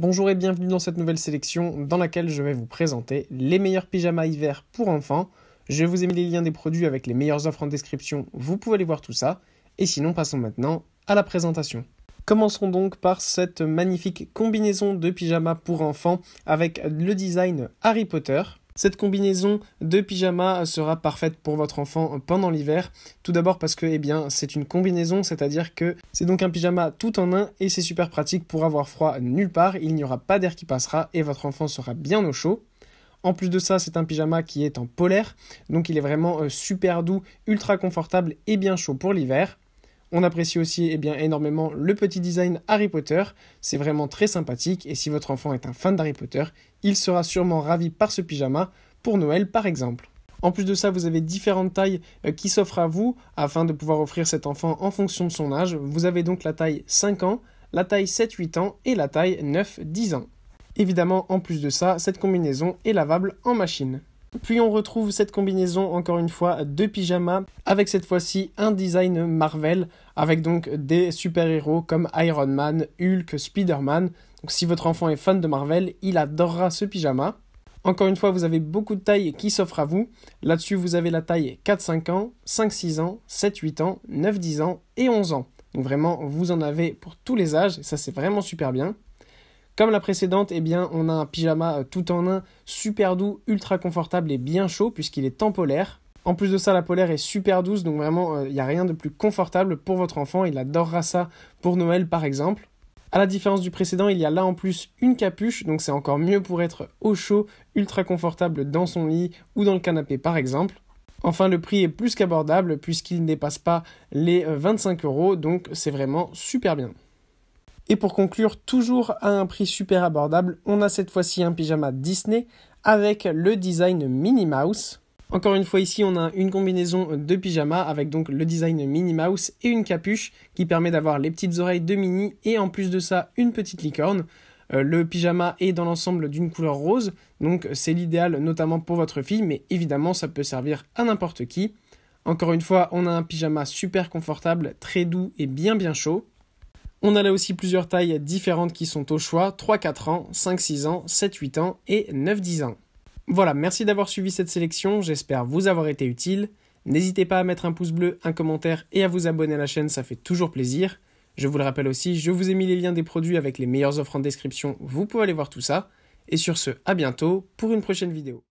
Bonjour et bienvenue dans cette nouvelle sélection dans laquelle je vais vous présenter les meilleurs pyjamas hiver pour enfants. Je vous ai mis les liens des produits avec les meilleures offres en description, vous pouvez aller voir tout ça. Et sinon, passons maintenant à la présentation. Commençons donc par cette magnifique combinaison de pyjama pour enfants avec le design Harry Potter. Cette combinaison de pyjama sera parfaite pour votre enfant pendant l'hiver. Tout d'abord parce que c'est une combinaison, c'est-à-dire que c'est donc un pyjama tout en un et c'est super pratique pour avoir froid nulle part. Il n'y aura pas d'air qui passera et votre enfant sera bien au chaud. En plus de ça, c'est un pyjama qui est en polaire, donc il est vraiment super doux, ultra confortable et bien chaud pour l'hiver. On apprécie aussi énormément le petit design Harry Potter, c'est vraiment très sympathique et si votre enfant est un fan d'Harry Potter, il sera sûrement ravi par ce pyjama pour Noël par exemple. En plus de ça, vous avez différentes tailles qui s'offrent à vous afin de pouvoir offrir cet enfant en fonction de son âge. Vous avez donc la taille 5 ans, la taille 7-8 ans et la taille 9-10 ans. Évidemment, en plus de ça, cette combinaison est lavable en machine. Puis on retrouve cette combinaison encore une fois de pyjama avec cette fois-ci un design Marvel avec donc des super-héros comme Iron Man, Hulk, Spider-Man. Donc si votre enfant est fan de Marvel, il adorera ce pyjama. Encore une fois, vous avez beaucoup de tailles qui s'offrent à vous. Là-dessus, vous avez la taille 4-5 ans, 5-6 ans, 7-8 ans, 9-10 ans et 11 ans. Donc vraiment, vous en avez pour tous les âges et ça c'est vraiment super bien. Comme la précédente, on a un pyjama tout en un, super doux, ultra confortable et bien chaud puisqu'il est en polaire. En plus de ça, la polaire est super douce, donc vraiment, il n'y a rien de plus confortable pour votre enfant. Il adorera ça pour Noël par exemple. À la différence du précédent, il y a là en plus une capuche, donc c'est encore mieux pour être au chaud, ultra confortable dans son lit ou dans le canapé par exemple. Enfin, le prix est plus qu'abordable puisqu'il ne dépasse pas les 25 €, donc c'est vraiment super bien. Et pour conclure, toujours à un prix super abordable, on a cette fois-ci un pyjama Disney avec le design Minnie Mouse. Encore une fois ici, on a une combinaison de pyjama avec donc le design Minnie Mouse et une capuche qui permet d'avoir les petites oreilles de Minnie et en plus de ça, une petite licorne. Le pyjama est dans l'ensemble d'une couleur rose, donc c'est l'idéal notamment pour votre fille, mais évidemment ça peut servir à n'importe qui. Encore une fois, on a un pyjama super confortable, très doux et bien chaud. On a là aussi plusieurs tailles différentes qui sont au choix, 3-4 ans, 5-6 ans, 7-8 ans et 9-10 ans. Voilà, merci d'avoir suivi cette sélection, j'espère vous avoir été utile. N'hésitez pas à mettre un pouce bleu, un commentaire et à vous abonner à la chaîne, ça fait toujours plaisir. Je vous le rappelle aussi, je vous ai mis les liens des produits avec les meilleures offres en description, vous pouvez aller voir tout ça. Et sur ce, à bientôt pour une prochaine vidéo.